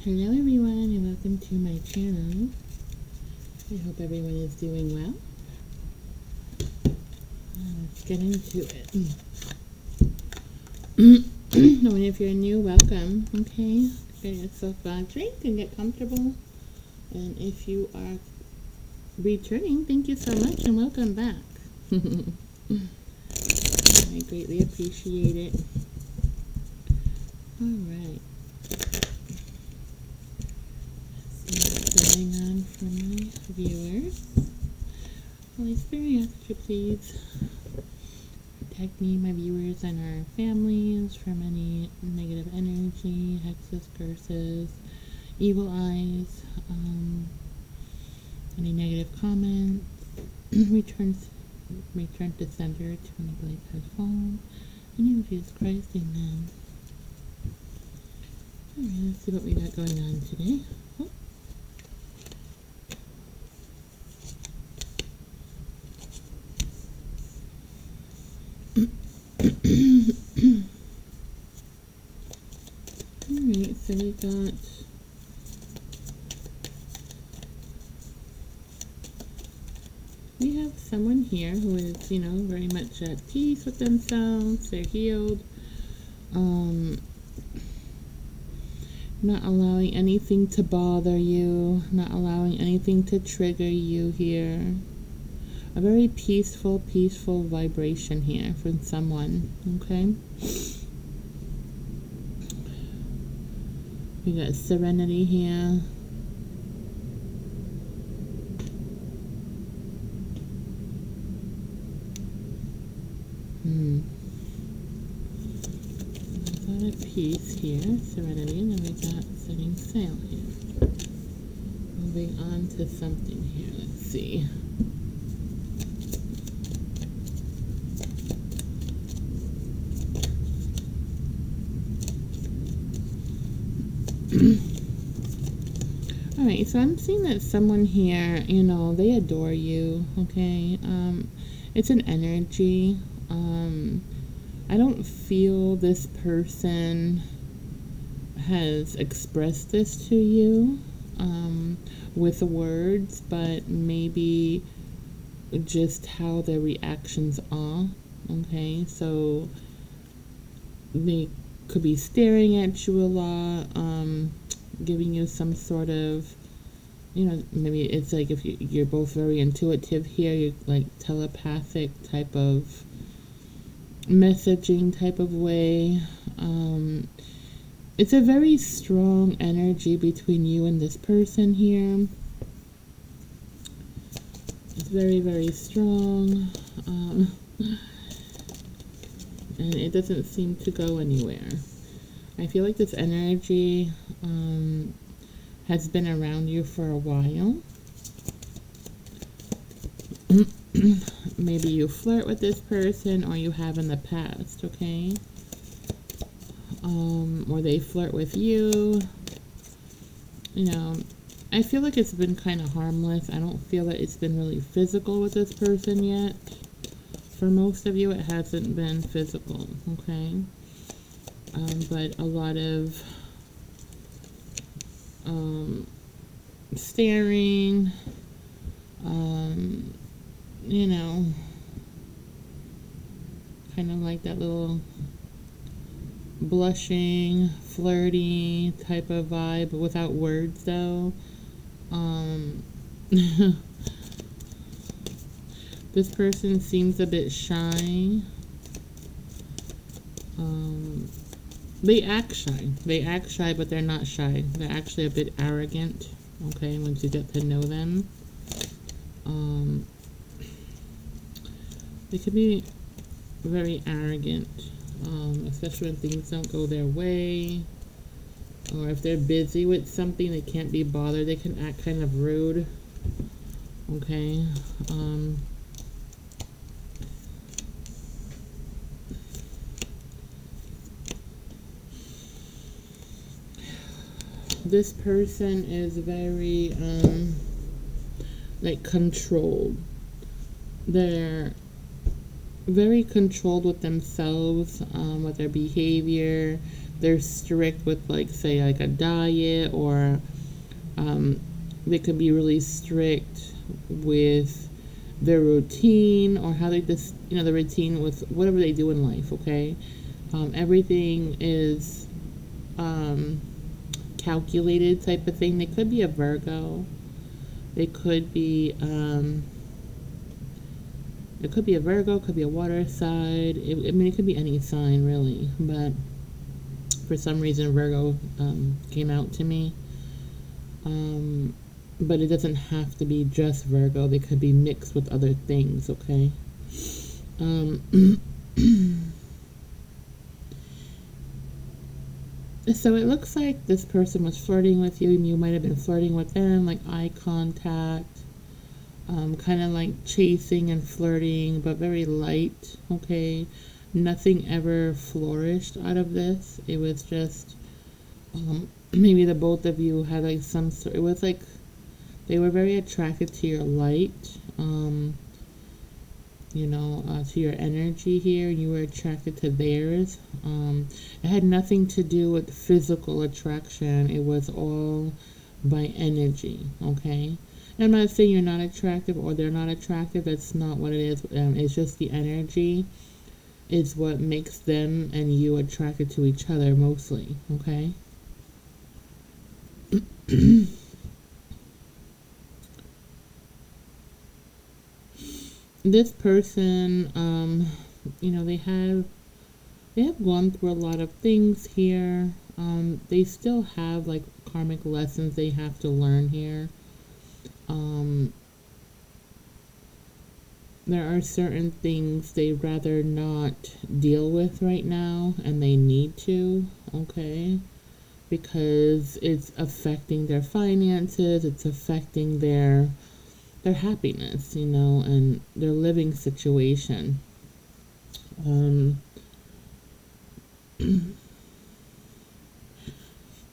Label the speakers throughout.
Speaker 1: Hello everyone and welcome to my channel. I hope everyone is doing well. Let's get into it. And if you're new, welcome. Okay, get yourself a drink and get comfortable. And if you are returning, thank you so much and welcome back. I greatly appreciate it. Alright. What's going on for my viewers? Holy Spirit, ask you please protect me, my viewers, and our families from any negative energy, hexes, curses, evil eyes, any negative comments, return to sender to any blade has fallen. In the name of Jesus Christ, amen. Alright, let's see what we got going on today. Oh. Alright, so we have someone here who is, very much at peace with themselves. They're healed. Not allowing anything to bother you, not allowing anything to trigger you here. A very peaceful vibration here from someone, okay? We got serenity here. We got a peace here, serenity, and then we got setting sail here. Moving on to something here, let's see. Alright, so I'm seeing that someone here, they adore you, okay? It's an energy. I don't feel this person has expressed this to you with words, but maybe just how their reactions are, okay? So they could be staring at you a lot, giving you some sort of, maybe it's like if you're both very intuitive here, you're like telepathic type of messaging type of way. It's a very strong energy between you and this person here. It's very strong, and it doesn't seem to go anywhere. I feel like this energy has been around you for a while. Maybe you flirt with this person, or you have in the past, okay? Or they flirt with you. I feel like it's been kind of harmless. I don't feel that it's been really physical with this person yet. For most of you, it hasn't been physical, okay? But a lot of staring, kind of like that little blushing, flirty type of vibe without words though. This person seems a bit shy. They act shy, but they're not shy. They're actually a bit arrogant, okay, once you get to know them. They could be very arrogant, especially when things don't go their way, or if they're busy with something, they can't be bothered. They can act kind of rude, okay. This person is very controlled. They're very controlled with themselves, with their behavior. they're strict with, like, say, like a diet, or they could be really strict with their routine, or how they just, the routine with whatever they do in life, okay? Everything is calculated type of thing. They could be a Virgo. They could be, it could be a Virgo, could be a water side. It could be any sign, really. But for some reason, Virgo came out to me. But it doesn't have to be just Virgo. They could be mixed with other things, okay? So it looks like this person was flirting with you, and you might have been flirting with them, like eye contact, kind of like chasing and flirting, but very light, okay? Nothing ever flourished out of this. It was just, maybe the both of you had like some sort, it was like they were very attracted to your light, to your energy here. You were attracted to theirs. It had nothing to do with physical attraction. It was all by energy, okay? And I'm not saying you're not attractive or they're not attractive. That's not what it is. It's just the energy is what makes them and you attracted to each other mostly, okay? This person, they have gone through a lot of things here. They still have like karmic lessons they have to learn here. There are certain things they'd rather not deal with right now, and they need to, okay? Because it's affecting their finances, it's affecting their happiness, and their living situation.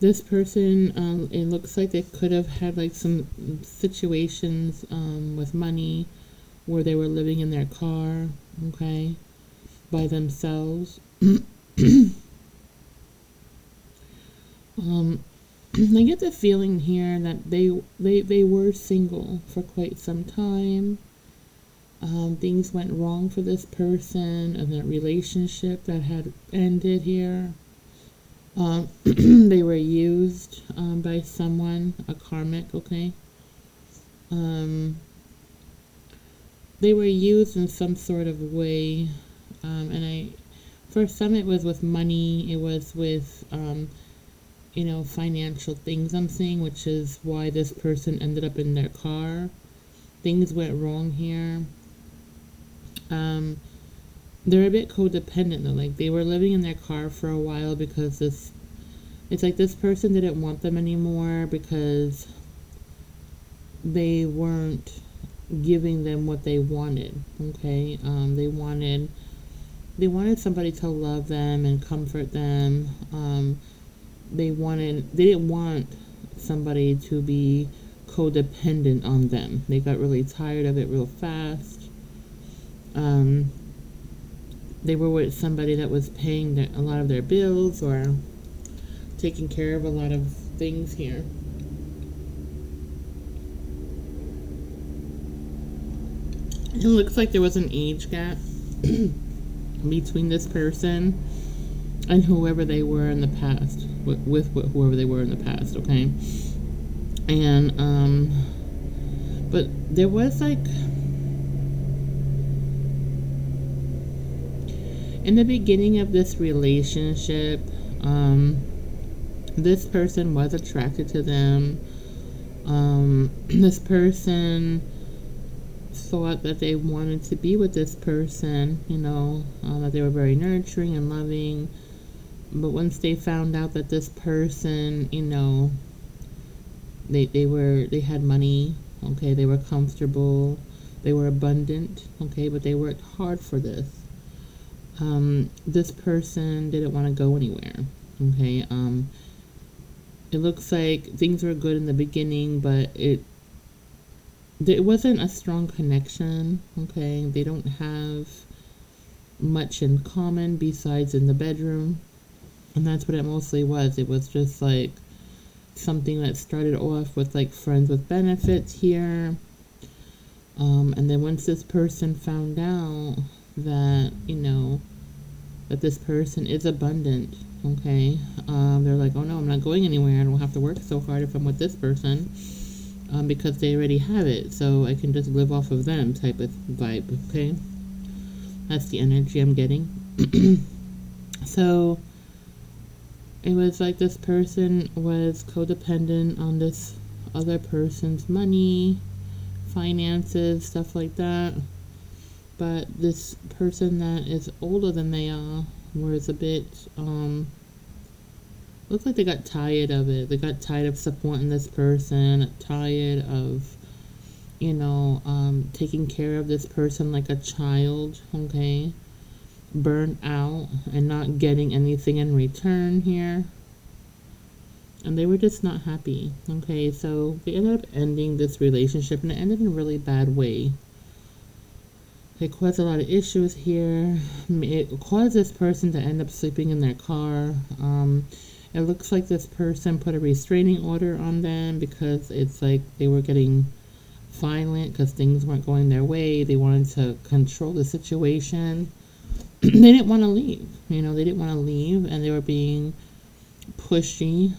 Speaker 1: This person, it looks like they could have had like some situations with money where they were living in their car, okay, by themselves. I get the feeling here that they were single for quite some time. Things went wrong for this person and that relationship that had ended here. They were used by someone, a karmic, okay? They were used in some sort of way, for some it was with money, it was with financial things I'm seeing, which is why this person ended up in their car. Things went wrong here. They're a bit codependent though, like they were living in their car for a while because it's like this person didn't want them anymore because they weren't giving them what they wanted, okay? They wanted somebody to love them and comfort them. They didn't want somebody to be codependent on them. They got really tired of it real fast. They were with somebody that was paying a lot of their bills or taking care of a lot of things here. It looks like there was an age gap between this person and whoever they were in the past, with whoever they were in the past, okay? And, but there was like, in the beginning of this relationship, this person was attracted to them. This person thought that they wanted to be with this person, that they were very nurturing and loving. But once they found out that this person, they had money, okay, they were comfortable, they were abundant, okay, but they worked hard for this. This person didn't want to go anywhere, okay. It looks like things were good in the beginning, but it wasn't a strong connection, okay. They don't have much in common besides in the bedroom, And that's what it mostly was. It was just like something that started off with like friends with benefits here. And then once this person found out that, that this person is abundant, okay, they're like, oh no, I'm not going anywhere. I don't have to work so hard if I'm with this person, because they already have it. So I can just live off of them type of vibe, okay? That's the energy I'm getting. So it was like this person was codependent on this other person's money, finances, stuff like that. But this person that is older than they are was a bit, looks like they got tired of it. They got tired of supporting this person, tired of, taking care of this person like a child, okay? Burnt out and not getting anything in return here. And they were just not happy, okay? So they ended up ending this relationship, and it ended in a really bad way. It caused a lot of issues here. It caused this person to end up sleeping in their car. It looks like this person put a restraining order on them because it's like they were getting violent because things weren't going their way. They wanted to control the situation. They didn't want to leave. They didn't want to leave, and they were being pushy,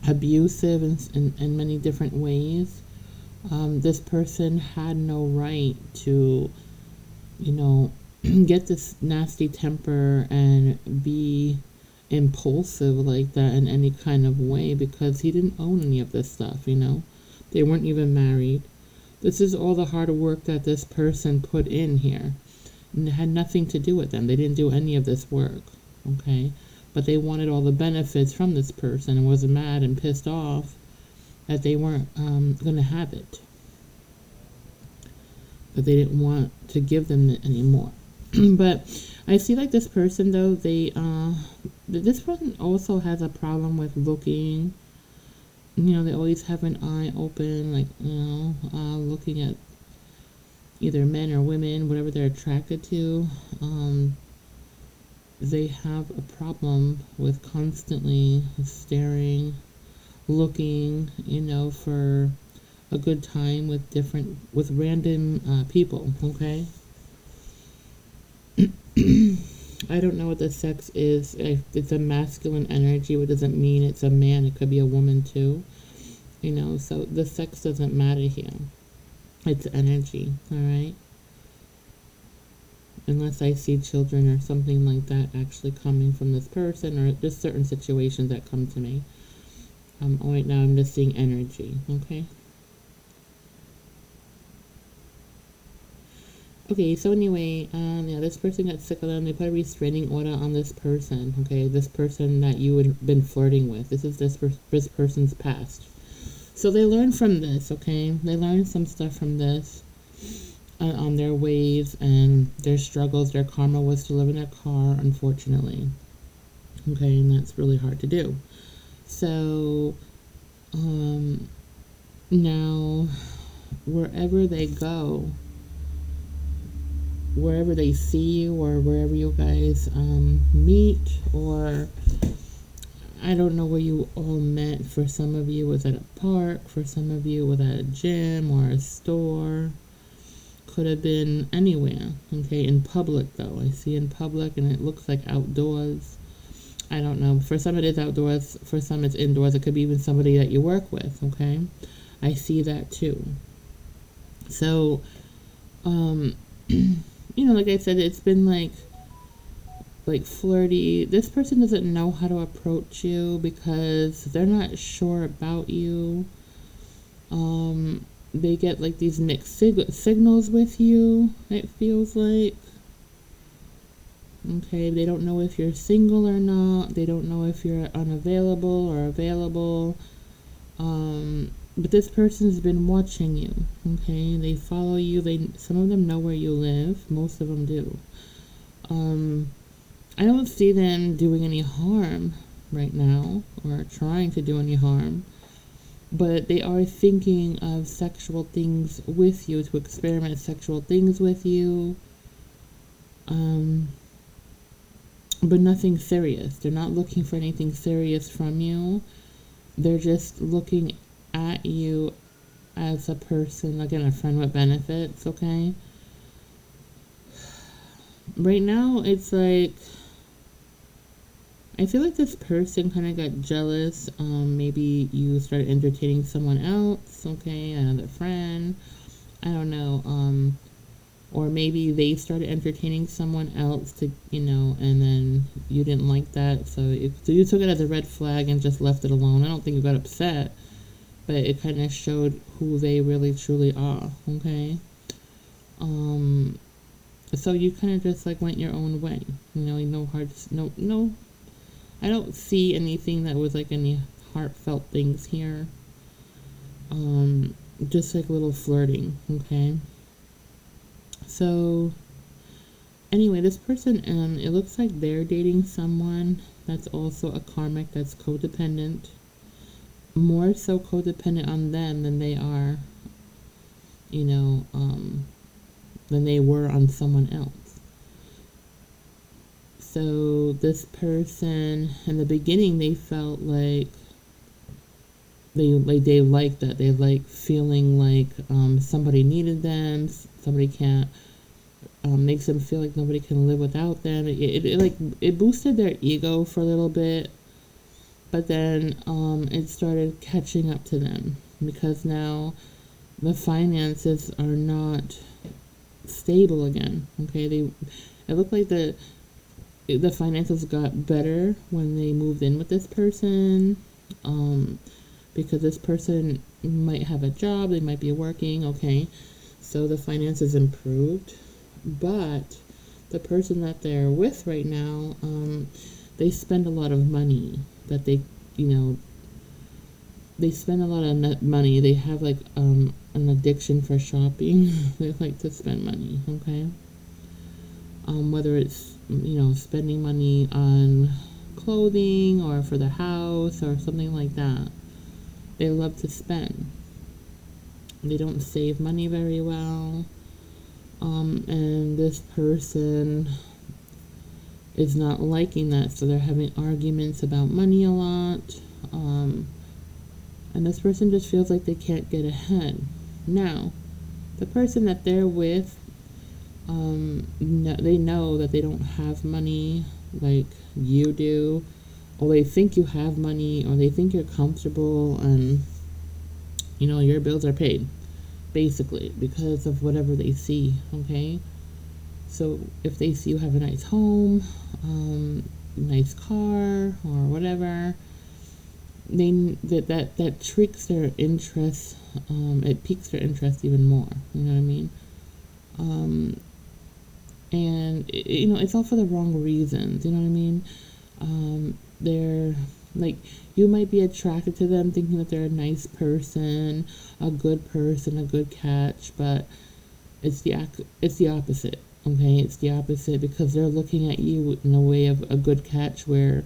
Speaker 1: abusive in many different ways. This person had no right to, get this nasty temper and be impulsive like that in any kind of way, because he didn't own any of this stuff, They weren't even married. This is all the hard work that this person put in here. And it had nothing to do with them. They didn't do any of this work, okay? But they wanted all the benefits from this person and was mad and pissed off that they weren't going to have it. But they didn't want to give them it anymore. But I see like this person though, this person also has a problem with looking. They always have an eye open, like, looking at either men or women, whatever they're attracted to. They have a problem with constantly staring, looking, for a good time with random people, okay? I don't know what the sex is. If it's a masculine energy, what does it mean? It's a man. It could be a woman too. So the sex doesn't matter here. It's energy, all right? Unless I see children or something like that actually coming from this person, or just certain situations that come to me. Right now I'm just seeing energy, okay? Okay, so anyway, this person got sick of them. They put a restraining order on this person, okay? This person that you had been flirting with. This is this person's past. So they learned from this, okay? They learned some stuff from this on their ways and their struggles. Their karma was to live in a car, unfortunately. Okay, and that's really hard to do. So, now, wherever they go, wherever they see you, or wherever you guys meet, or I don't know where you all met. For some of you, it was at a park. For some of you, it was at a gym or a store. Could have been anywhere, okay? In public, though. I see in public, and it looks like outdoors. I don't know. For some, it is outdoors. For some, it's indoors. It could be even somebody that you work with, okay? I see that, too. So, like I said, it's been like flirty. This person doesn't know how to approach you because they're not sure about you. They get like these mixed signals with you, it feels like. Okay, they don't know if you're single or not. They don't know if you're unavailable or available. But this person's been watching you, okay? They follow you. Some of them know where you live. Most of them do. I don't see them doing any harm right now or trying to do any harm. But they are thinking of sexual things with you, to experiment sexual things with you. but nothing serious. They're not looking for anything serious from you. They're just looking at you as a person, again, a friend with benefits, okay? Right now, it's like, I feel like this person kind of got jealous. Maybe you started entertaining someone else, okay? Another friend. I don't know. Or maybe they started entertaining someone else to, and then you didn't like that. So you took it as a red flag and just left it alone. I don't think you got upset, but it kind of showed who they really truly are, okay? So you kind of just like went your own way, no hard, no, I don't see anything that was like any heartfelt things here. Just like a little flirting, okay? So anyway, this person, it looks like they're dating someone that's also a karmic, that's codependent, more so codependent on them than they are, than they were on someone else. So this person, in the beginning, they felt like they liked that. They like feeling like somebody needed them. Somebody can't. Makes them feel like nobody can live without them. It boosted their ego for a little bit, but then it started catching up to them because now the finances are not stable again. Okay, it looked like the finances got better when they moved in with this person, because this person might have a job, they might be working, okay, so the finances improved. But the person that they're with right now, they spend a lot of money that they spend a lot of money. They have like an addiction for shopping. They like to spend money, okay? Whether it's, spending money on clothing or for the house or something like that. They love to spend. They don't save money very well. And this person is not liking that, so they're having arguments about money a lot. And this person just feels like they can't get ahead. Now, the person that they're with, they know that they don't have money like you do, or they think you have money, or they think you're comfortable, and your bills are paid, basically, because of whatever they see, okay? So if they see you have a nice home, nice car, or whatever, that triggers their interest. It piques their interest even more. You know what I mean? And it's all for the wrong reasons. You know what I mean? They're like, you might be attracted to them thinking that they're a nice person, a good catch, but it's the opposite. Okay, it's the opposite, because they're looking at you in a way of a good catch where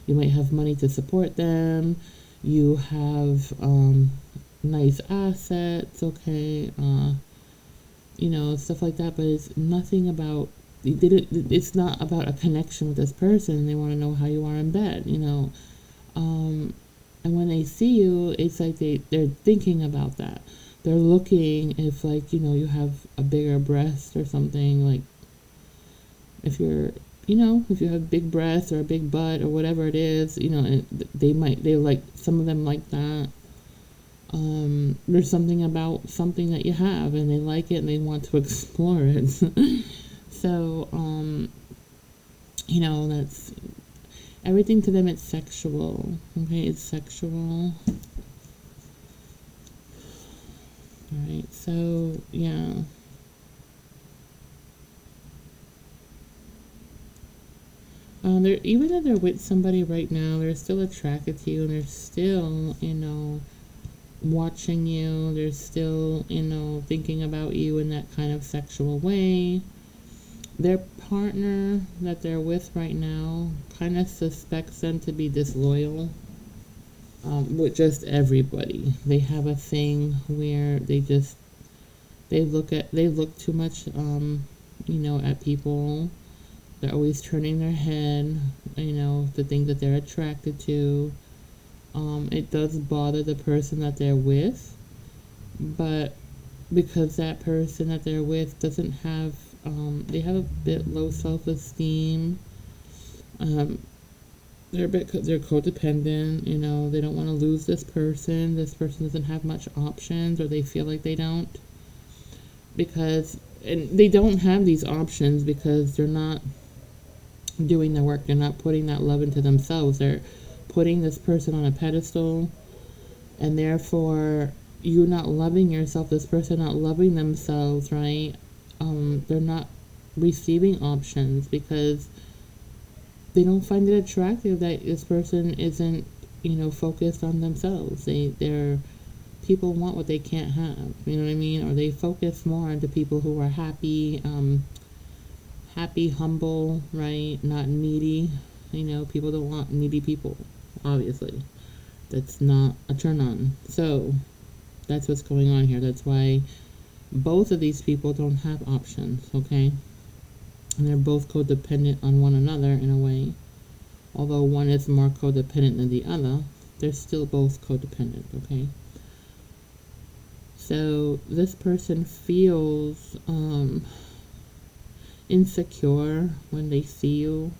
Speaker 1: you might have money to support them, you have nice assets, okay, stuff like that. But it's nothing about, it's not about a connection with this person. They want to know how you are in bed, and when they see you, it's like they're thinking about that. They're looking if, like, you have a bigger breast or something, like if you have big breasts or a big butt or whatever it is, they like, some of them like that. There's something about something that you have and they like it and they want to explore it. So, that's everything to them. It's sexual. Okay, it's sexual. Alright, so, yeah. Even though they're with somebody right now, they're still attracted to you, and they're still, watching you. They're still, thinking about you in that kind of sexual way. Their partner that they're with right now kind of suspects them to be disloyal. With just everybody. They have a thing where they look too much, at people. They're always turning their head, the things that they're attracted to. It does bother the person that they're with, but because that person that they're with doesn't have, they have a bit low self-esteem. Um, they're codependent. They don't want to lose this person. This person doesn't have much options, or they feel like they don't, and they don't have these options because they're not doing the work. They're not putting that love into themselves. They're putting this person on a pedestal, and therefore you not loving yourself, this person not loving themselves, right? They're not receiving options because they don't find it attractive that this person isn't, focused on themselves. They're people want what they can't have, you know what I mean? Or they focus more on the people who are happy, humble, right? Not needy. People don't want needy people, obviously. That's not a turn on. So that's what's going on here. That's why both of these people don't have options, okay? And they're both codependent on one another in a way. Although one is more codependent than the other, they're still both codependent, okay? So this person feels insecure when they see you.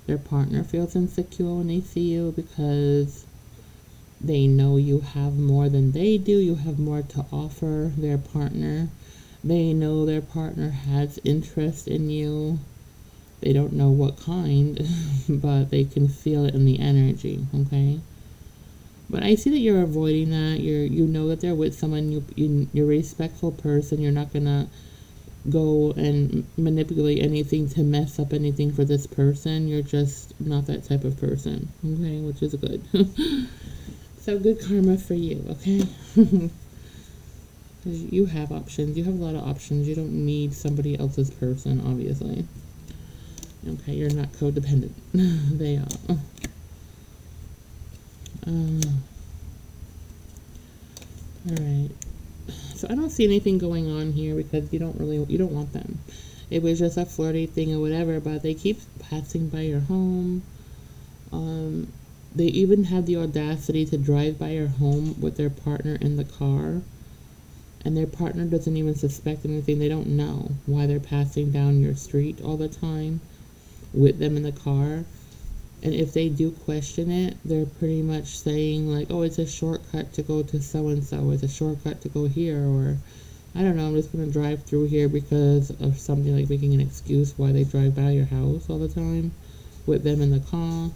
Speaker 1: Their partner feels insecure when they see you because they know you have more than they do. You have more to offer their partner. They know their partner has interest in you. They don't know what kind, but they can feel it in the energy, okay? But I see that you're avoiding that. You know that they're with someone. You're a respectful person. You're not going to go and manipulate anything to mess up anything for this person. You're just not that type of person, okay? Which is good. So good karma for you, okay? You have options. You have a lot of options. You don't need somebody else's person, obviously. Okay, you're not codependent. They are. Alright. So I don't see anything going on here because you don't want them. It was just a flirty thing or whatever, but they keep passing by your home. They even have the audacity to drive by your home with their partner in the car. And their partner doesn't even suspect anything. They don't know why they're passing down your street all the time with them in the car. And if they do question it, they're pretty much saying like, oh, it's a shortcut to go to so-and-so. It's a shortcut to go here. Or, I don't know, I'm just going to drive through here because of something, like making an excuse why they drive by your house all the time with them in the car.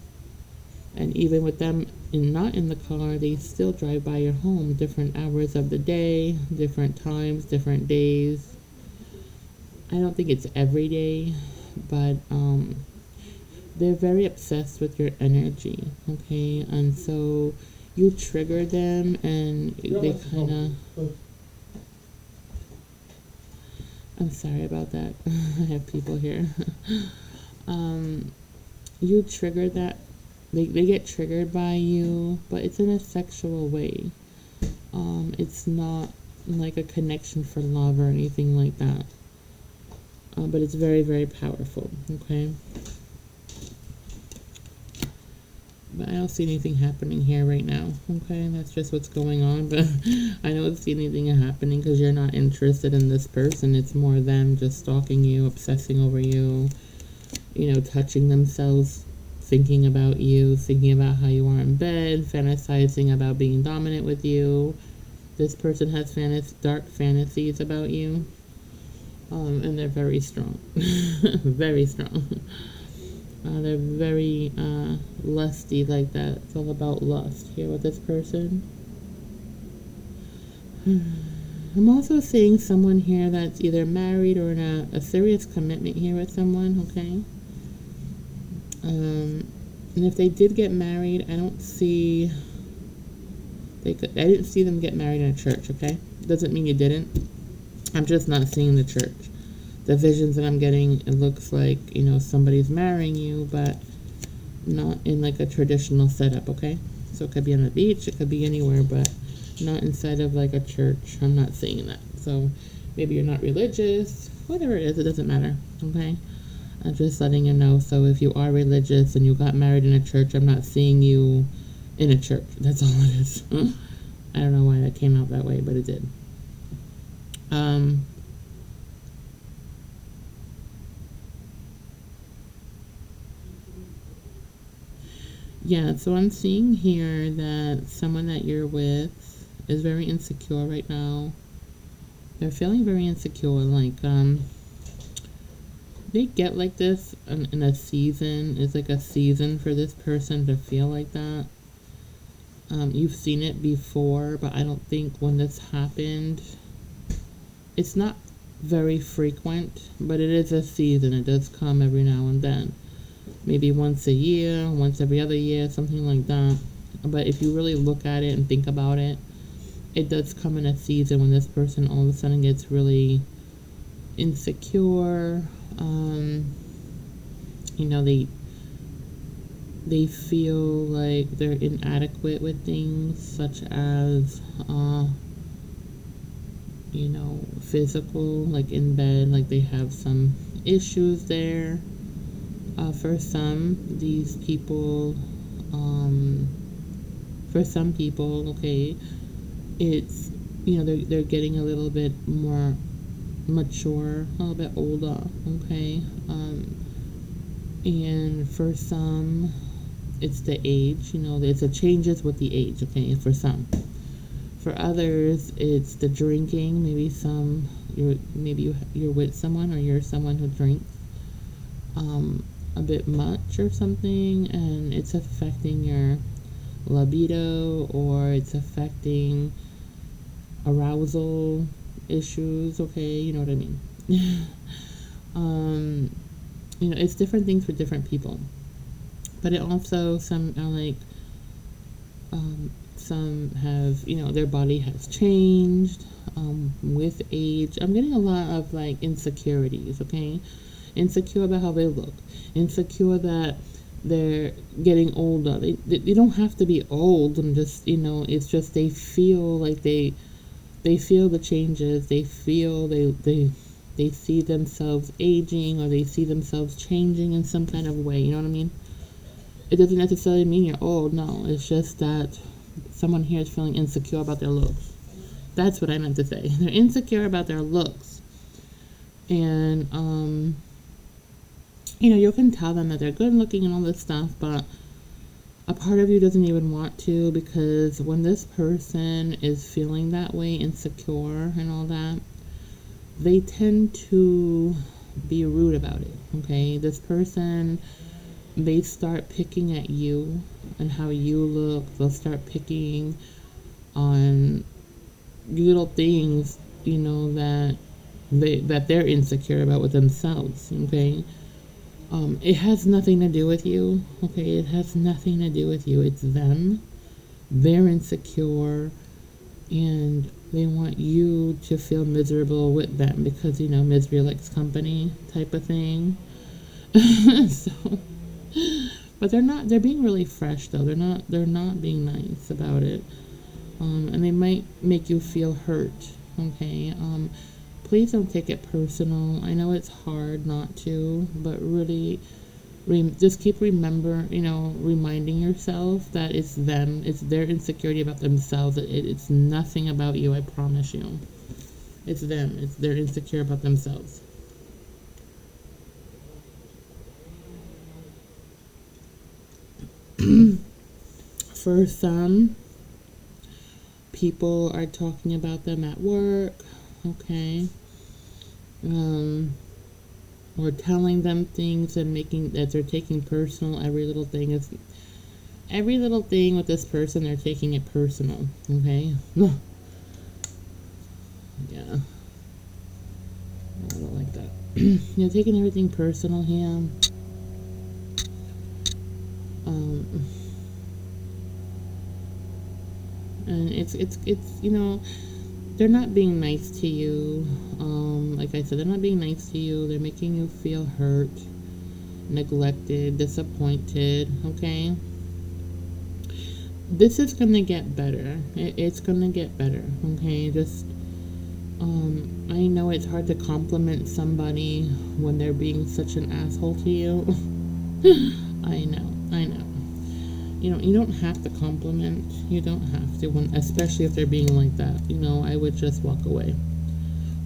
Speaker 1: And even with them not in the car, they still drive by your home different hours of the day, different times, different days. I don't think it's every day, but they're very obsessed with your energy, okay? And so you trigger them and they kind of... I'm sorry about that. I have people here. You trigger that. They get triggered by you, but it's in a sexual way. It's not like a connection for love or anything like that. But it's very, very powerful, okay? But I don't see anything happening here right now, okay? That's just what's going on, but I don't see anything happening because you're not interested in this person. It's more them just stalking you, obsessing over you, touching themselves, thinking about you, thinking about how you are in bed, fantasizing about being dominant with you. This person has dark fantasies about you, and they're very strong, very strong. They're very lusty like that. It's all about lust here with this person. I'm also seeing someone here that's either married or in a serious commitment here with someone, okay? And if they did get married, I didn't see them get married in a church, okay? Doesn't mean you didn't. I'm just not seeing the church. The visions that I'm getting, it looks like, somebody's marrying you, but not in like a traditional setup, okay? So it could be on the beach, it could be anywhere, but not inside of like a church. I'm not seeing that. So maybe you're not religious, whatever it is, it doesn't matter, okay? I'm just letting you know. So if you are religious and you got married in a church, I'm not seeing you in a church. That's all it is. I don't know why that came out that way, but it did. Yeah, so I'm seeing here that someone that you're with is very insecure right now. They're feeling very insecure, like they get like this in a season. It's like a season for this person to feel like that. You've seen it before, but I don't think when this happened, it's not very frequent, but it is a season. It does come every now and then. Maybe once a year, once every other year, something like that. But if you really look at it and think about it, it does come in a season when this person all of a sudden gets really insecure. You know, they feel like they're inadequate with things such as you know, physical, like in bed, like they have some issues there. For some, these people, for some people, okay, it's, you know, they're getting a little bit more mature, a little bit older, okay, and for some, it's the age, you know, it's a changes with the age, okay, for some. For others, it's the drinking. Maybe you're with someone or you're someone who drinks a bit much or something, and it's affecting your libido or it's affecting arousal issues. Okay, you know what I mean. You know, it's different things for different people, but it also some are like some have, you know, their body has changed with age. I'm getting a lot of like insecurities, okay? Insecure about how they look, insecure that they're getting older. They don't have to be old and just, you know, it's just they feel like they feel the changes. They feel they see themselves aging or they see themselves changing in some kind of way. You know what I mean? It doesn't necessarily mean you're old. No, it's just that someone here is feeling insecure about their looks. That's what I meant to say. They're insecure about their looks. And, you know, you can tell them that they're good looking and all this stuff, but a part of you doesn't even want to, because when this person is feeling that way, insecure and all that, they tend to be rude about it, okay? This person, they start picking at you and how you look. They'll start picking on little things, you know, that they're insecure about with themselves, okay? It has nothing to do with you, okay? It has nothing to do with you. It's them. They're insecure, and they want you to feel miserable with them because, you know, misery likes company type of thing. So, but they're being really fresh though. They're not being nice about it. And they might make you feel hurt, okay? Please don't take it personal. I know it's hard not to, but really just keep reminding yourself that it's them. It's their insecurity about themselves. It's nothing about you, I promise you. It's them. They're insecure about themselves. For some, people are talking about them at work, okay? Or telling them things and making that they're taking personal. Every little thing with this person, they're taking it personal, okay? Yeah. I don't like that. You're taking everything personal here. And it's you know, they're not being nice to you. Like I said, they're not being nice to you. They're making you feel hurt, neglected, disappointed, okay? This is gonna get better. It's gonna get better, okay? Just I know it's hard to compliment somebody when they're being such an asshole to you. I know. You don't have to compliment. You don't have to, especially if they're being like that. I would just walk away.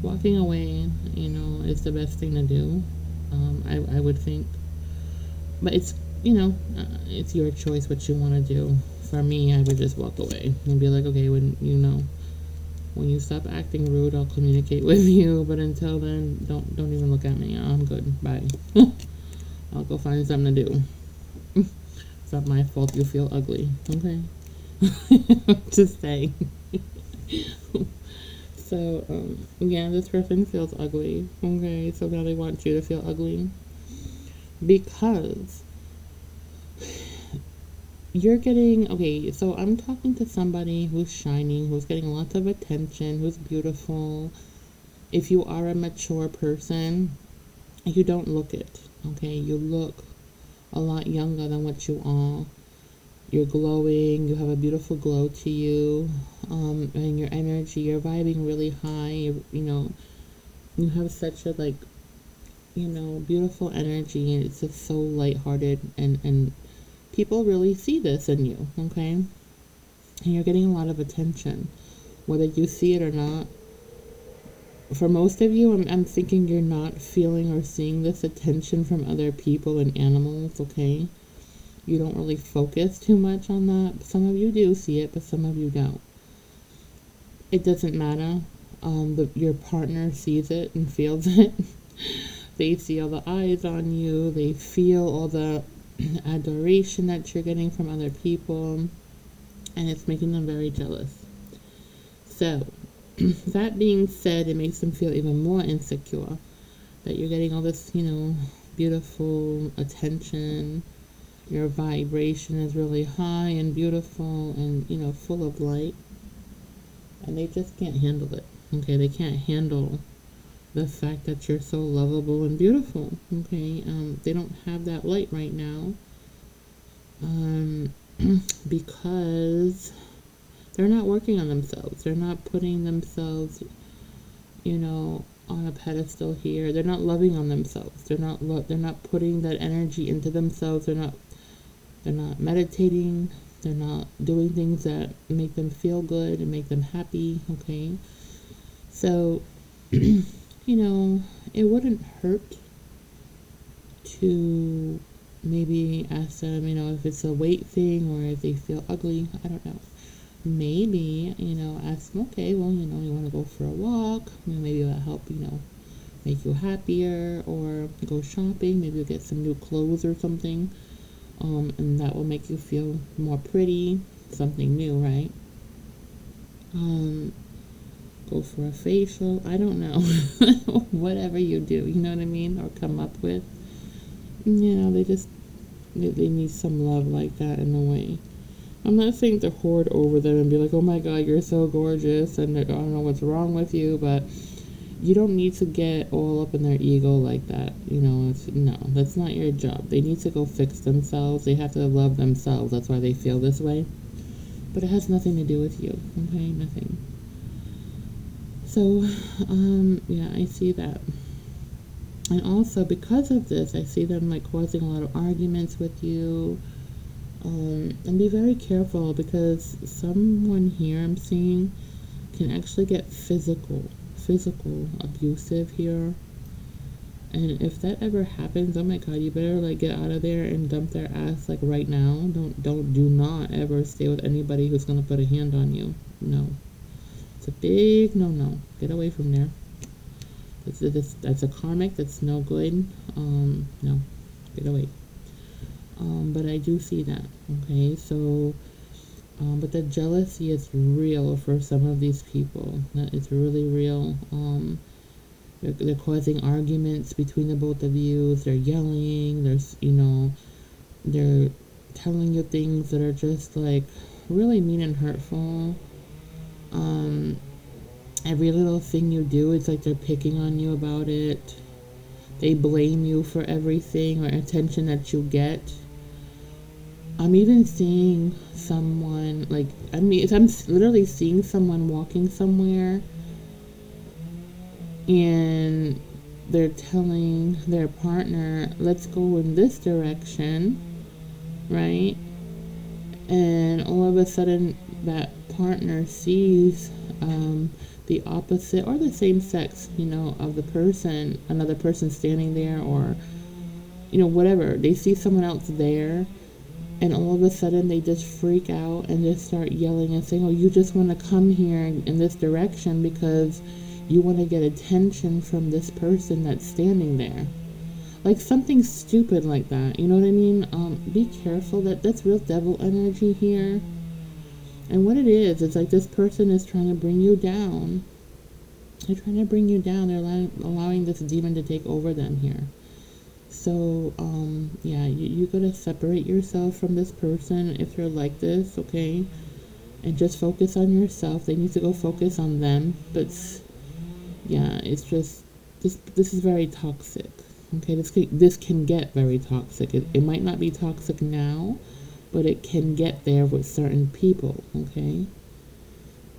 Speaker 1: Walking away, is the best thing to do. I would think. But it's your choice what you want to do. For me, I would just walk away and be like, okay, when you stop acting rude, I'll communicate with you. But until then, don't even look at me. I'm good. Bye. I'll go find something to do. It's not my fault you feel ugly. Okay. Just saying. So, yeah, this person feels ugly. Okay, so now they want you to feel ugly because you're getting, okay, so I'm talking to somebody who's shining, who's getting lots of attention, who's beautiful. If you are a mature person, you don't look it, okay? You look a lot younger than what you are. You're glowing, you have a beautiful glow to you, and your energy, you're vibing really high. You have such a, beautiful energy, and it's just so lighthearted, and people really see this in you, okay? And you're getting a lot of attention, whether you see it or not. For most of you, I'm thinking you're not feeling or seeing this attention from other people and animals, okay? You don't really focus too much on that. Some of you do see it, but some of you don't. It doesn't matter. Your partner sees it and feels it. They see all the eyes on you. They feel all the adoration that you're getting from other people, and it's making them very jealous. So, that being said, it makes them feel even more insecure that you're getting all this, beautiful attention. Your vibration is really high and beautiful and, full of light. And they just can't handle it. Okay, they can't handle the fact that you're so lovable and beautiful. Okay, they don't have that light right now. Because they're not working on themselves. They're not putting themselves, on a pedestal here. They're not loving on themselves. They're not putting that energy into themselves. They're not meditating. They're not doing things that make them feel good and make them happy, okay? So, it wouldn't hurt to maybe ask them, if it's a weight thing or if they feel ugly. I don't know. Maybe, ask them, okay, well, you want to go for a walk. Maybe that'll help, make you happier, or go shopping. Maybe you'll get some new clothes or something. And that will make you feel more pretty, something new, right? Go for a facial, I don't know. Whatever you do, you know what I mean? Or come up with. They need some love like that in a way. I'm not saying to hoard over them and be like, oh my God, you're so gorgeous, and I don't know what's wrong with you, but you don't need to get all up in their ego like that. No, that's not your job. They need to go fix themselves. They have to love themselves. That's why they feel this way. But it has nothing to do with you, okay? Nothing. So, yeah, I see that. And also, because of this, I see them, causing a lot of arguments with you. And be very careful, because someone here I'm seeing can actually get physical abusive here. And if that ever happens, oh my God, you better get out of there and dump their ass right now. Do not ever stay with anybody who's gonna put a hand on you. No, it's a big no. Get away from there. That's a karmic. That's no good. No, get away. But I do see that. Okay, so. But the jealousy is real for some of these people. It's really real. They're causing arguments between the both of you. They're yelling. They're telling you things that are just really mean and hurtful. Every little thing you do, it's like they're picking on you about it. They blame you for everything or attention that you get. I'm even seeing someone, I'm literally seeing someone walking somewhere, and they're telling their partner, let's go in this direction, right? And all of a sudden, that partner sees the opposite or the same sex, of the person, another person standing there, or, whatever. They see someone else there, and all of a sudden they just freak out and just start yelling and saying, oh, you just want to come here in this direction because you want to get attention from this person that's standing there. Like something stupid like that, you know what I mean? Be careful. That's real devil energy here. And what it is, it's like this person is trying to bring you down. They're trying to bring you down. They're allowing this demon to take over them here. So, yeah, you gotta separate yourself from this person if you're like this, okay? And just focus on yourself. They need to go focus on them. But, yeah, it's just, this is very toxic, okay? This can get very toxic. It might not be toxic now, but it can get there with certain people, okay?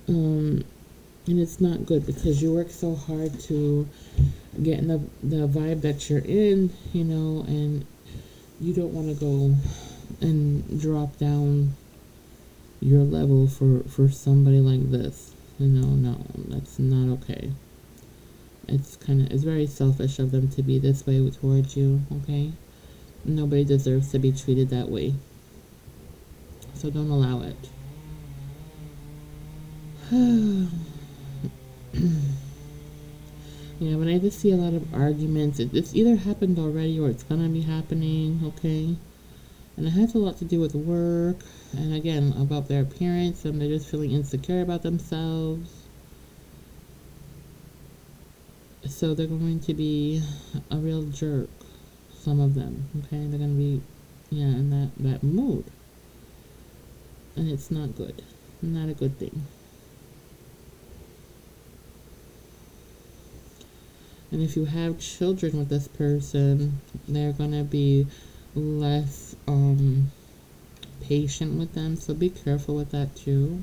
Speaker 1: And it's not good because you work so hard to get in the vibe that you're in, and you don't want to go and drop down your level for somebody like this. No, that's not okay. It's very selfish of them to be this way towards you, okay? Nobody deserves to be treated that way. So don't allow it. Yeah, but I just see a lot of arguments. It's either happened already or it's gonna be happening, okay? And it has a lot to do with work, and again, about their appearance, and they're just feeling insecure about themselves. So they're going to be a real jerk, some of them, okay? They're gonna be, in that mood. And it's not good. Not a good thing. And if you have children with this person, they're gonna be less patient with them. So be careful with that too.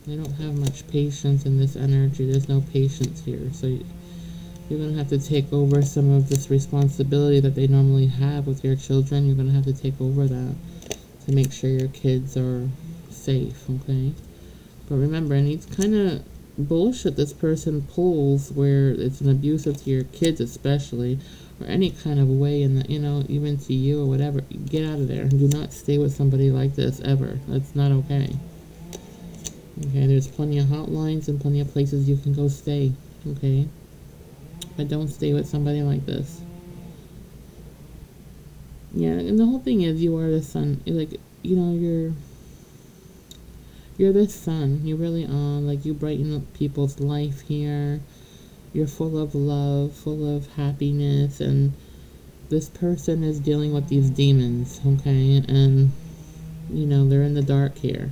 Speaker 1: They don't have much patience in this energy. There's no patience here. So you're gonna have to take over some of this responsibility that they normally have with your children. You're gonna have to take over that to make sure your kids are safe, okay? But remember, any kind of bullshit this person pulls where it's an abusive to your kids especially, or any kind of way in the, even to you or whatever, get out of there. Do not stay with somebody like this ever. That's not okay. Okay, there's plenty of hotlines and plenty of places you can go stay, okay? But don't stay with somebody like this. Yeah, and the whole thing is you are the sun. You're the sun. You really are. Like, you brighten up people's life here. You're full of love, full of happiness, and this person is dealing with these demons, okay? And, they're in the dark here.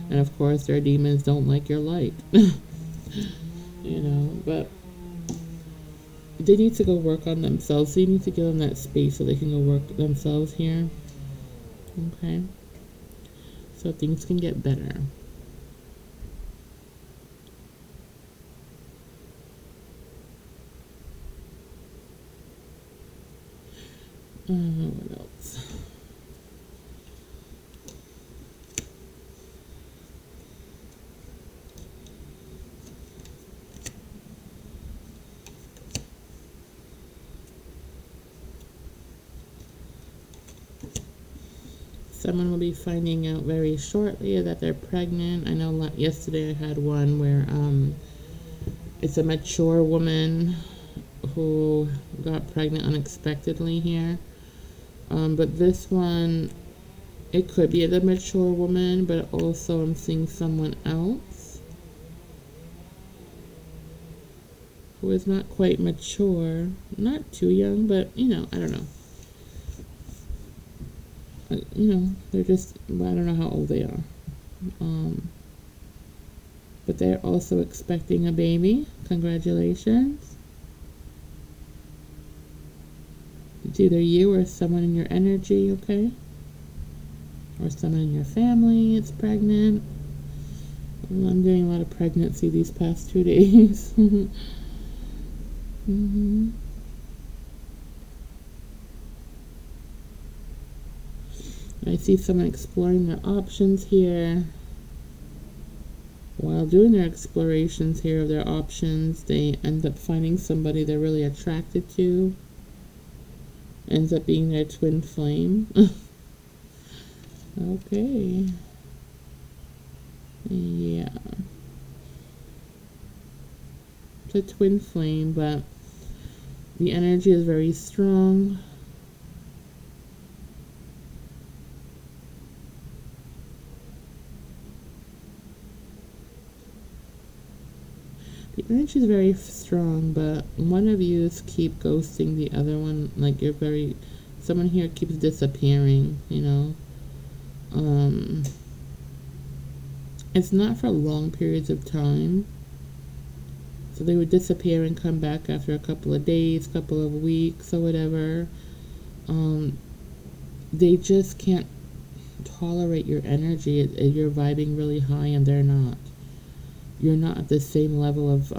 Speaker 1: And of course, their demons don't like your light. But they need to go work on themselves. So you need to give them that space so they can go work themselves here. Okay? So things can get better. What else? Someone will be finding out very shortly that they're pregnant. I know yesterday I had one where it's a mature woman who got pregnant unexpectedly here. But this one, it could be the mature woman, but also I'm seeing someone else who is not quite mature, not too young, but I don't know. They're just, I don't know how old they are. But they're also expecting a baby. Congratulations. It's either you or someone in your energy, okay? Or someone in your family is pregnant. I'm doing a lot of pregnancy these past 2 days. Hmm. I see someone exploring their options here. While doing their explorations here of their options, they end up finding somebody they're really attracted to. Ends up being their twin flame. Okay. Yeah. It's a twin flame, but the energy is very strong. The energy is very strong, but one of you keep ghosting the other one. Like someone here keeps disappearing, you know. It's not for long periods of time. So they would disappear and come back after a couple of days, couple of weeks, or whatever. They just can't tolerate your energy. You're vibing really high and they're not. You're not at the same level of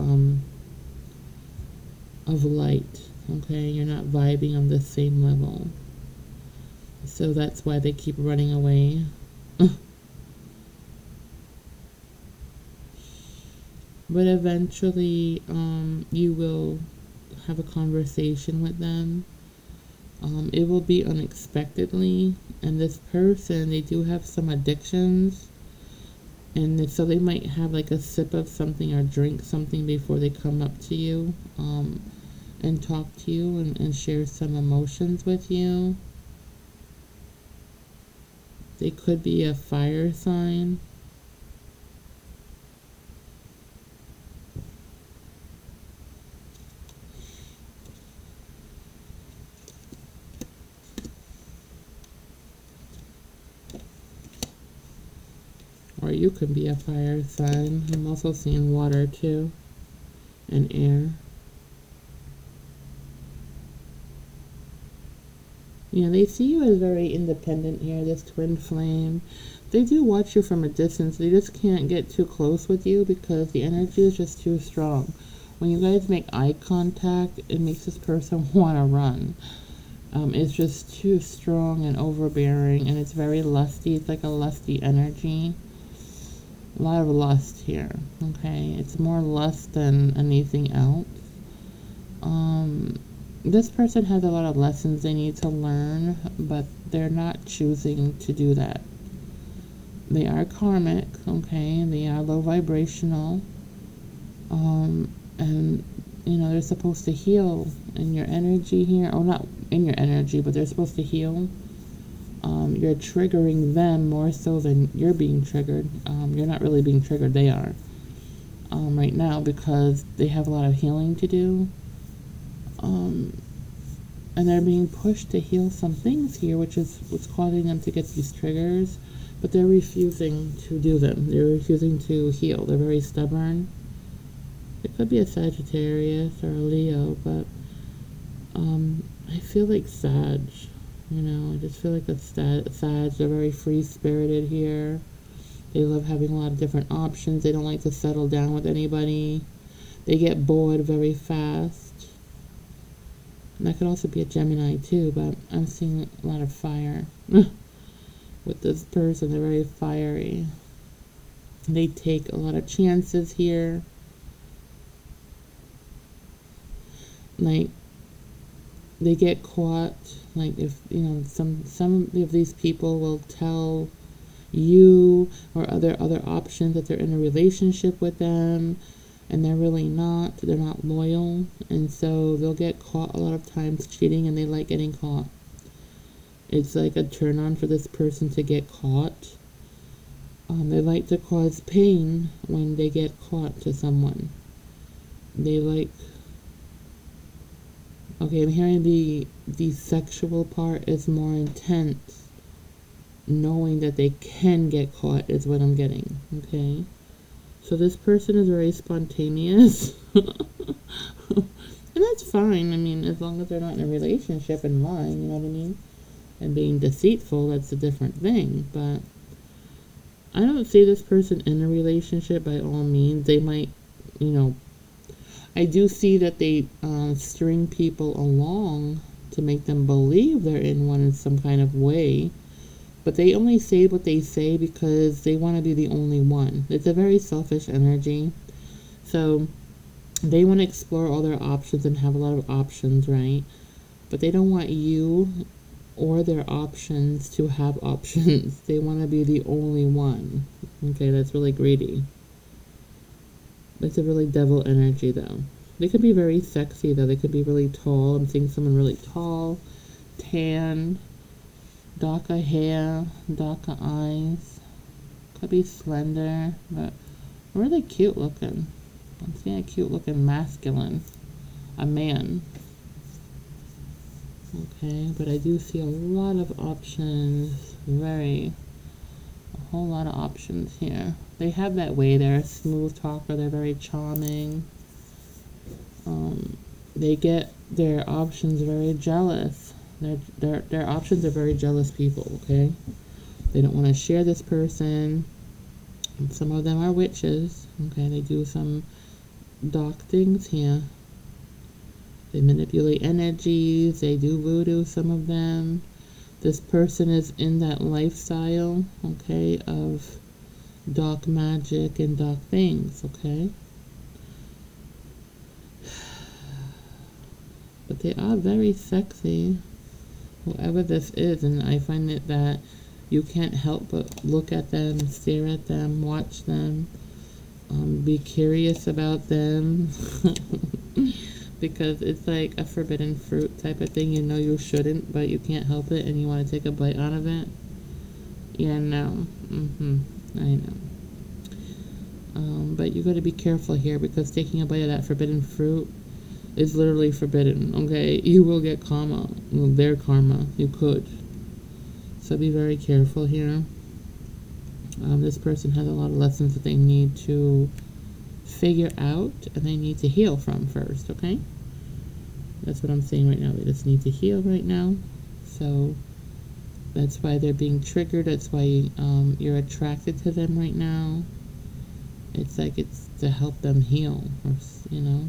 Speaker 1: light. Okay, you're not vibing on the same level. So that's why they keep running away. But eventually, you will have a conversation with them. It will be unexpectedly, and this person, they do have some addictions, and so they might have like a sip of something or drink something before they come up to you, and talk to you and share some emotions with you. They could be a fire sign. Or you could be a fire sign. I'm also seeing water too, and air. Yeah, they see you as very independent here, this twin flame. They do watch you from a distance. They just can't get too close with you because the energy is just too strong. When you guys make eye contact, it makes this person want to run. It's just too strong and overbearing, and it's very lusty. It's like a lusty energy. A lot of lust here, okay? It's more lust than anything else. This person has a lot of lessons they need to learn, but they're not choosing to do that. They are karmic, okay? They are low vibrational. And, they're supposed to heal in your energy here. Or not in your energy, but they're supposed to heal. You're triggering them more so than you're being triggered. You're not really being triggered, they are. Right now because they have a lot of healing to do. And they're being pushed to heal some things here, which is what's causing them to get these triggers, but they're refusing to do them. They're refusing to heal. They're very stubborn. It could be a Sagittarius or a Leo, but I feel like Sag. I just feel like a Sag. They're very free-spirited here. They love having a lot of different options. They don't like to settle down with anybody. They get bored very fast. And that could also be a Gemini too, but I'm seeing a lot of fire with this person. They're very fiery. They take a lot of chances here. Like, they get caught. Like, if, some of these people will tell you or other options that they're in a relationship with them, and they're really not. They're not loyal, and so they'll get caught a lot of times cheating, and they like getting caught. It's like a turn on for this person to get caught. They like to cause pain when they get caught to someone. They like... Okay, I'm hearing the sexual part is more intense. Knowing that they can get caught is what I'm getting, okay? So this person is very spontaneous. And that's fine. I mean, as long as they're not in a relationship and lying, you know what I mean? And being deceitful, that's a different thing. But I don't see this person in a relationship by all means. They might, I do see that they string people along to make them believe they're in one in some kind of way, but they only say what they say because they want to be the only one. It's a very selfish energy. So they want to explore all their options and have a lot of options, right? But they don't want you or their options to have options. They want to be the only one. Okay, that's really greedy. It's a really devil energy, though. They could be very sexy, though. They could be really tall. I'm seeing someone really tall, tan, darker hair, darker eyes. Could be slender, but really cute looking. I'm seeing a cute looking masculine. A man. Okay, but I do see a lot of options. A whole lot of options here. They have that way. They're a smooth talker. They're very charming. They get their options very jealous. Their options are very jealous people, okay? They don't want to share this person. And some of them are witches, okay? They do some dark things here. They manipulate energies. They do voodoo, some of them. This person is in that lifestyle, okay, of dark magic and dark things, okay? But they are very sexy, whoever this is, and I find it that you can't help but look at them, stare at them, watch them, be curious about them, because it's like a forbidden fruit type of thing. You know you shouldn't, but you can't help it, and you want to take a bite out of it. Yeah, no. I know. But you got to be careful here, because taking a bite of that forbidden fruit is literally forbidden, okay? You will get karma. Well, their karma. You could. So be very careful here. This person has a lot of lessons that they need to figure out, and they need to heal from first, okay? That's what I'm saying right now. They just need to heal right now. So that's why they're being triggered. That's why you're attracted to them right now. It's like it's to help them heal, or, you know.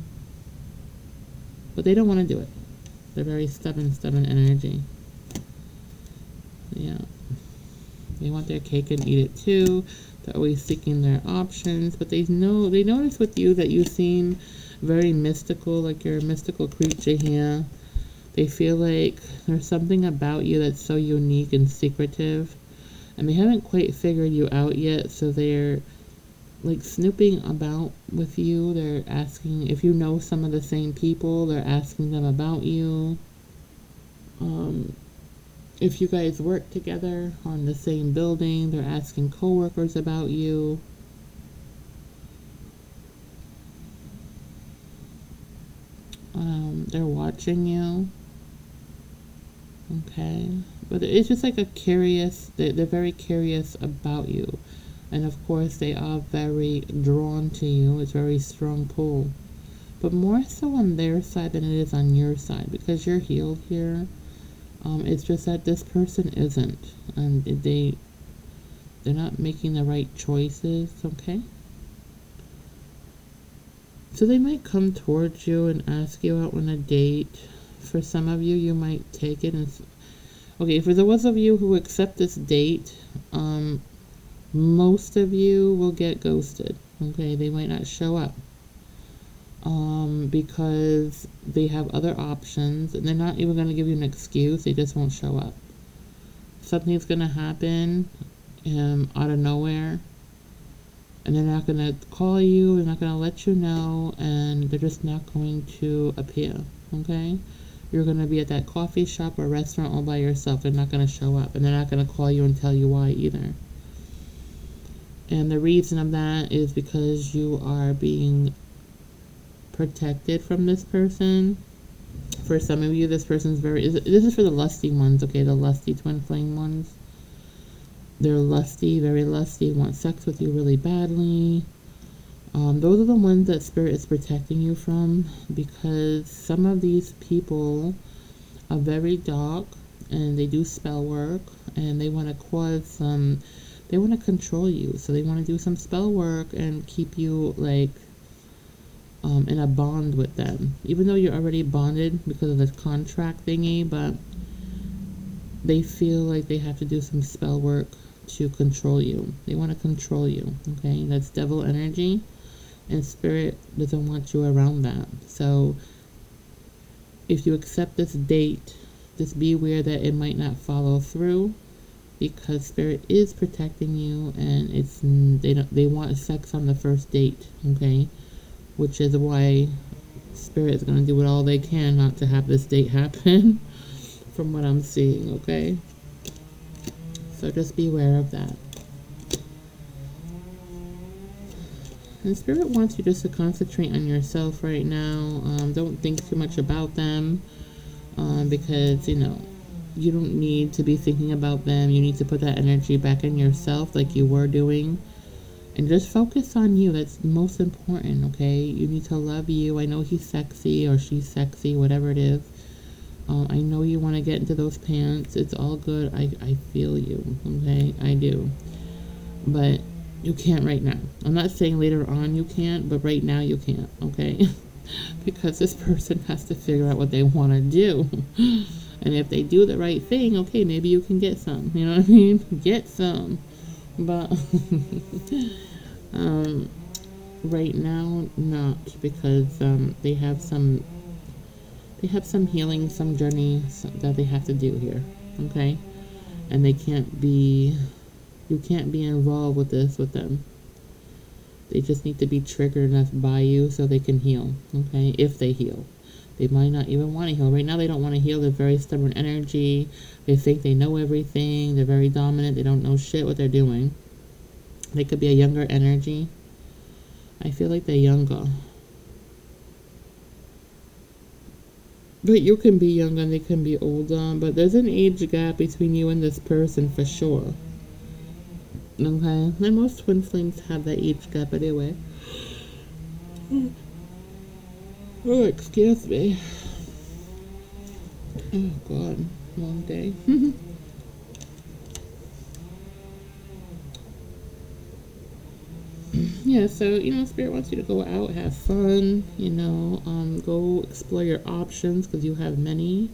Speaker 1: But they don't want to do it. They're very stubborn energy. Yeah. They want their cake and eat it too. They're always seeking their options. But they notice with you that you seem very mystical, like you're a mystical creature here. They feel like there's something about you that's so unique and secretive. And they haven't quite figured you out yet, so they're like snooping about with you. They're asking if you know some of the same people. They're asking them about you. If you guys work together on the same building, they're asking coworkers about you. They're watching you. Okay. But it's just like a curious, they're very curious about you. And of course, they are very drawn to you. It's a very strong pull. But more so on their side than it is on your side, because you're healed here. It's just that this person isn't. And they're not making the right choices, okay? So they might come towards you and ask you out on a date. For some of you, you might take it and... Okay, for those of you who accept this date, most of you will get ghosted. Okay, they might not show up because they have other options, and they're not even going to give you an excuse. They just won't show up. Something's going to happen out of nowhere, and they're not going to call you. They're not going to let you know, and they're just not going to appear. Okay, you're going to be at that coffee shop or restaurant all by yourself. They're not going to show up, and they're not going to call you and tell you why either. And the reason of that is because you are being protected from this person. For some of you, this person's this is for the lusty ones, okay? The lusty twin flame ones. They're lusty, very lusty, want sex with you really badly. Those are the ones that Spirit is protecting you from, because some of these people are very dark, and they do spell work, and they want to cause some... They want to control you, so they want to do some spell work and keep you, like, in a bond with them, even though you're already bonded because of this contract thingy, but they feel like they have to do some spell work to control you. They want to control you, okay? That's devil energy, and spirit doesn't want you around that. So if you accept this date, just be aware that it might not follow through, because spirit is protecting you, and they want sex on the first date, okay? Which is why spirit is going to do all they can not to have this date happen from what I'm seeing, okay? So just be aware of that. And spirit wants you just to concentrate on yourself right now. Don't think too much about them, because, you know, you don't need to be thinking about them. You need to put that energy back in yourself like you were doing. And just focus on you. That's most important, okay? You need to love you. I know he's sexy or she's sexy, whatever it is. I know you want to get into those pants. It's all good. I feel you, okay? I do. But you can't right now. I'm not saying later on you can't, but right now you can't, okay? Because this person has to figure out what they want to do. And if they do the right thing, okay, maybe you can get some. You know what I mean? Get some. But right now, not, because they have some healing, some journey that they have to do here, okay? And you can't be involved with this with them. They just need to be triggered enough by you so they can heal, okay? If they heal. They might not even want to heal. Right now they don't want to heal. They're very stubborn energy. They think they know everything. They're very dominant. They don't know shit what they're doing. They could be a younger energy. I feel like they're younger. But you can be younger and they can be older. But there's an age gap between you and this person for sure. Okay? And most twin flames have that age gap anyway. Oh, excuse me. Oh, God. Long day. Yeah, so, you know, spirit wants you to go out, have fun, you know, go explore your options, because you have many.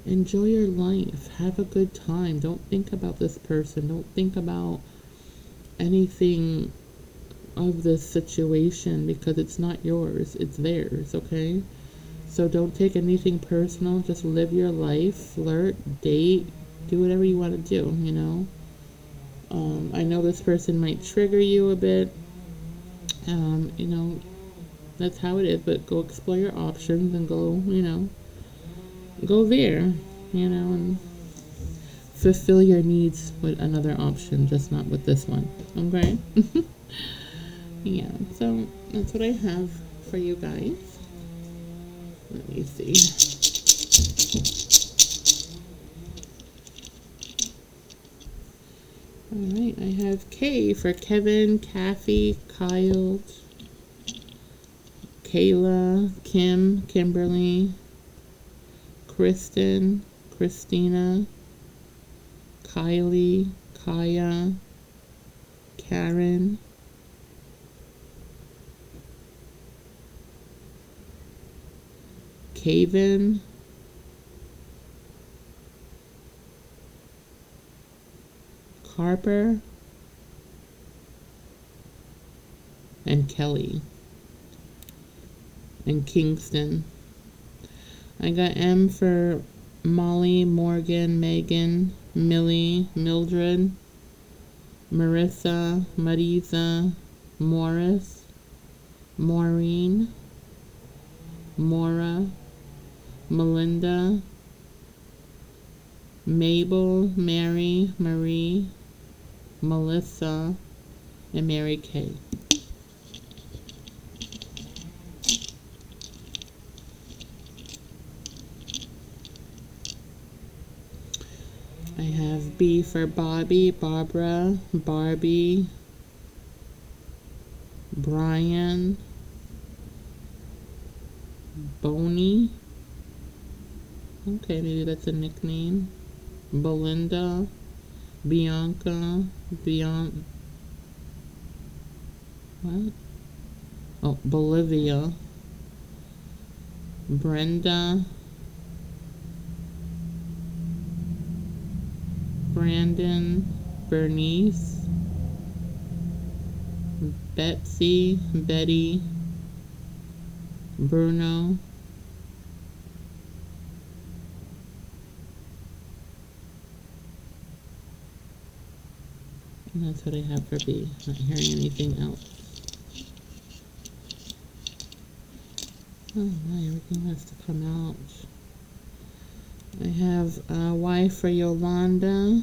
Speaker 1: Enjoy your life. Have a good time. Don't think about this person. Don't think about anything of this situation, because it's not yours. It's theirs, okay? So don't take anything personal. Just live your life. Flirt, date, do whatever you want to do, you know? I know this person might trigger you a bit. You know, that's how it is, but go explore your options and go, you know, go there, you know, and fulfill your needs with another option, just not with this one, okay? Yeah, so that's what I have for you guys. Let me see. Alright, I have K for Kevin, Kathy, Kyle, Kayla, Kim, Kimberly, Kristen, Christina, Kylie, Kaya, Karen, Kaven, Harper, and Kelly, and Kingston. I got M for Molly, Morgan, Megan, Millie, Mildred, Marissa, Marisa, Morris, Maureen, Maura, Melinda, Mabel, Mary, Marie, Melissa, and Mary Kay. I have B for Bobby, Barbara, Barbie, Brian, Boney. Okay, maybe that's a nickname. Belinda, Bianca, what? Oh, Bolivia, Brenda, Brandon, Bernice, Betsy, Betty, Bruno, and that's what I have for B. Not hearing anything else. Oh my, everything has to come out. I have Y for Yolanda.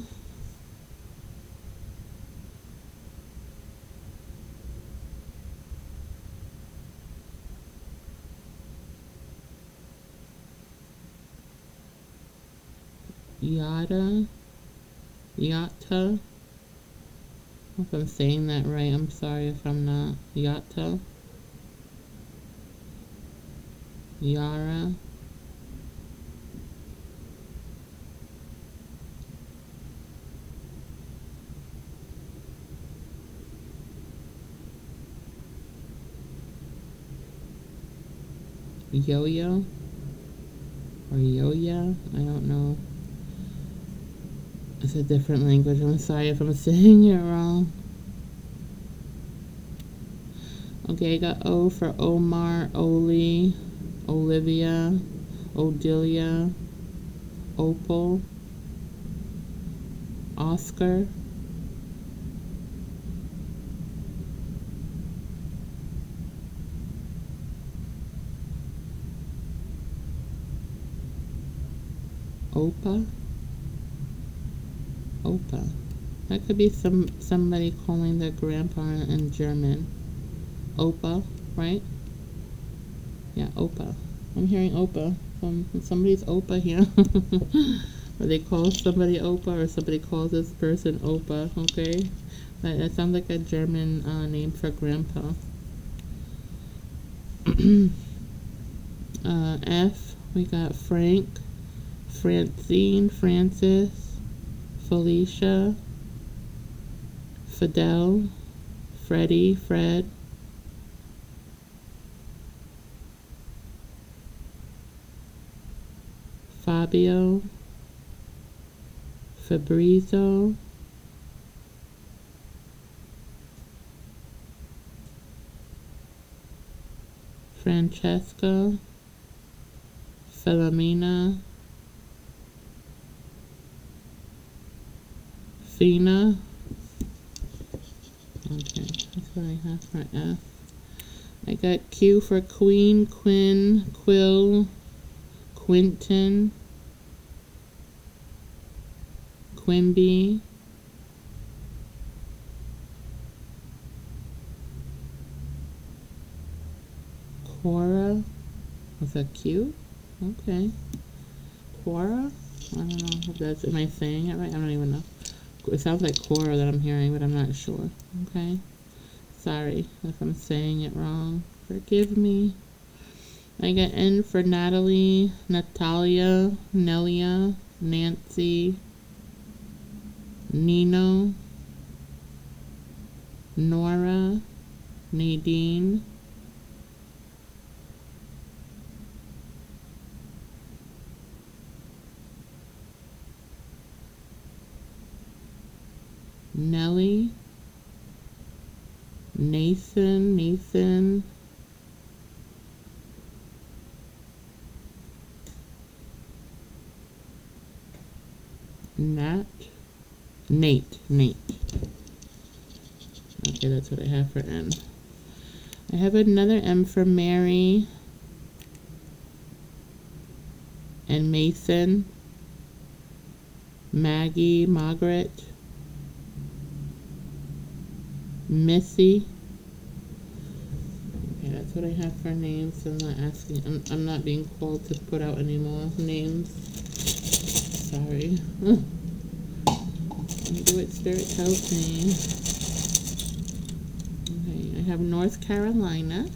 Speaker 1: Yada. Yata. If I'm saying that right, I'm sorry if I'm not. Yata. Yara. Yo-yo or yo-ya, I don't know. It's a different language. I'm sorry if I'm saying it wrong. Okay, I got O for Omar, Oli, Olivia, Odilia, Opal, Oscar, Opa, Opa. That could be somebody calling their grandpa in German. Opa, right? Yeah, Opa. I'm hearing Opa. Somebody's Opa here. Or they call somebody Opa, or somebody calls this person Opa, okay? That sounds like a German name for grandpa. F, we got Frank, Francine, Francis, Felicia, Fidel, Freddie, Fred, Fabio, Fabrizio, Francesca, Philomena, Fina. Okay, that's what I have for F. I got Q for Queen, Quinn, Quill, Quinton, Quimby, Quora. Was that Q? Okay. Quora? I don't know if that's, am I saying it right? I don't even know. It sounds like Quora that I'm hearing, but I'm not sure. Okay. Sorry if I'm saying it wrong. Forgive me. I got N for Natalie, Natalia, Nelia, Nancy, Nino, Nora, Nadine, Nellie, Nathan, Nate. Okay, that's what I have for N. I have another M for Mary and Mason, Maggie, Margaret, Missy. Okay, that's what I have for names. I'm not asking. I'm not being called to put out any more names. Sorry. Let me do what Spirit tells me. Okay, I have North Carolina,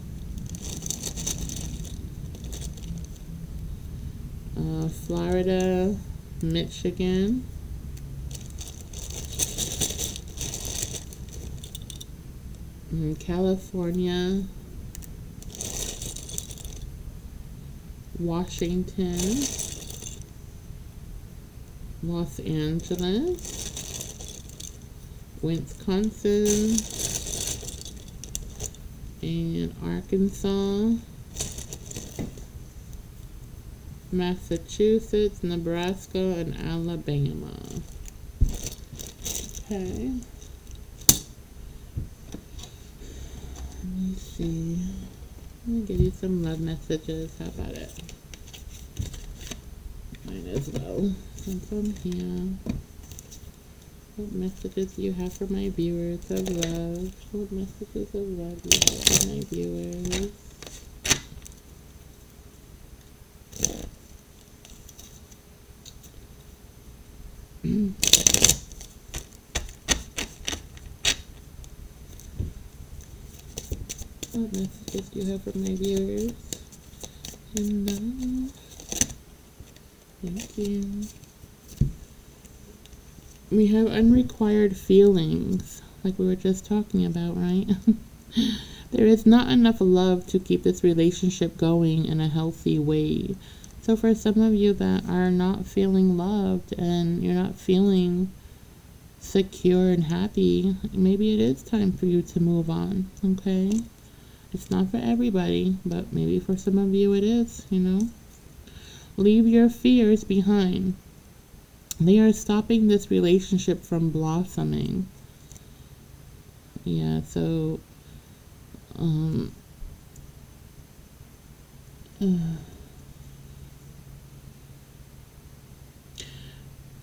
Speaker 1: Florida, Michigan, California, Washington, Los Angeles, Wisconsin, and Arkansas, Massachusetts, Nebraska, and Alabama. Okay. Let me see. Let me give you some love messages. How about it? Might as well. Since I'm here. What messages do you have for my viewers of love? What messages of love do you have for my viewers? What messages do you have for my viewers? In love. Thank you. We have unrequired feelings, like we were just talking about, right? There is not enough love to keep this relationship going in a healthy way. So for some of you that are not feeling loved and you're not feeling secure and happy, maybe it is time for you to move on, okay? It's not for everybody, but maybe for some of you it is, you know? Leave your fears behind. They are stopping this relationship from blossoming. Yeah, so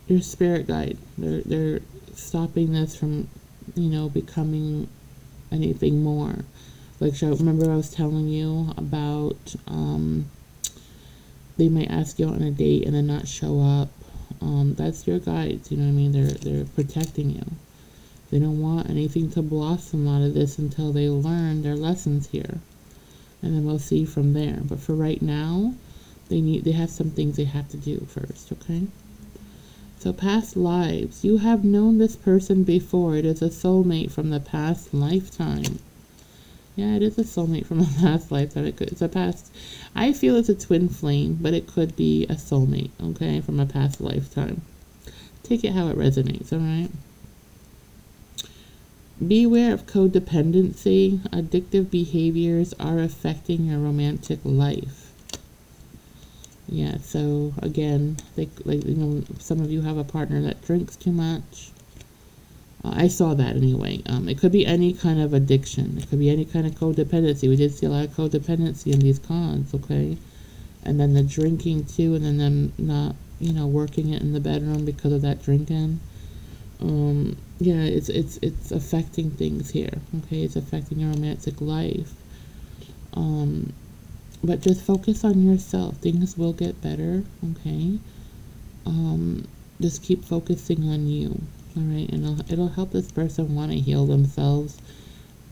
Speaker 1: your spirit guide, they're stopping this from, you know, becoming anything more. Like, remember I was telling you about they might ask you out on a date and then not show up. That's your guides, you know what I mean? They're protecting you. They don't want anything to blossom out of this until they learn their lessons here. And then we'll see from there. But for right now, they have some things they have to do first, okay? So past lives. You have known this person before. It is a soulmate from the past lifetime. Yeah, it is a soulmate from a past lifetime. It's a past. I feel it's a twin flame, but it could be a soulmate, okay, from a past lifetime. Take it how it resonates, all right? Beware of codependency. Addictive behaviors are affecting your romantic life. Yeah, so again, some of you have a partner that drinks too much. I saw that anyway. It could be any kind of addiction. It could be any kind of codependency. We did see a lot of codependency in these cons, okay? And then the drinking too, and then them not, working it in the bedroom because of that drinking. Yeah, it's affecting things here, okay? It's affecting your romantic life. But just focus on yourself. Things will get better, okay? Just keep focusing on you. All right, and it'll help this person want to heal themselves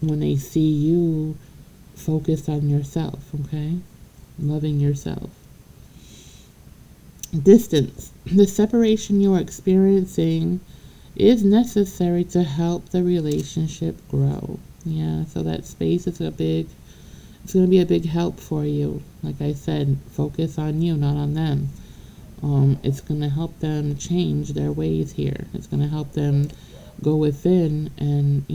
Speaker 1: when they see you focus on yourself, okay? Loving yourself. Distance. The separation you're experiencing is necessary to help the relationship grow. Yeah, so that space is it's going to be a big help for you. Like I said, focus on you, not on them. It's going to help them change their ways here. It's going to help them go within and,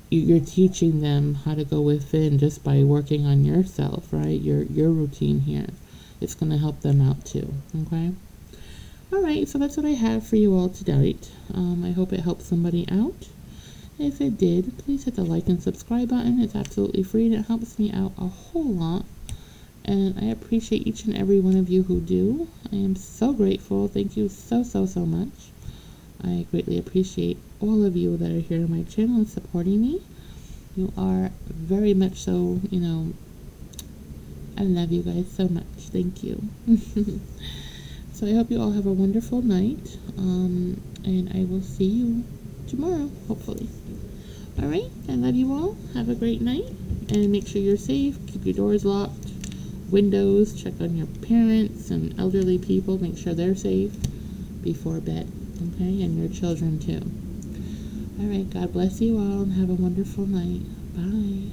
Speaker 1: you're teaching them how to go within just by working on yourself, right? Your routine here. It's going to help them out too, okay? All right, so that's what I have for you all tonight. I hope it helped somebody out. If it did, please hit the like and subscribe button. It's absolutely free and it helps me out a whole lot. And I appreciate each and every one of you who do. I am so grateful. Thank you so much. I greatly appreciate all of you that are here on my channel and supporting me. You are very much so, I love you guys so much. Thank you. So I hope you all have a wonderful night. And I will see you tomorrow, hopefully. All right. I love you all. Have a great night. And make sure you're safe. Keep your doors locked. Windows, check on your parents and elderly people, make sure they're safe before bed, okay, and your children too. All right, God bless you all and have a wonderful night. Bye.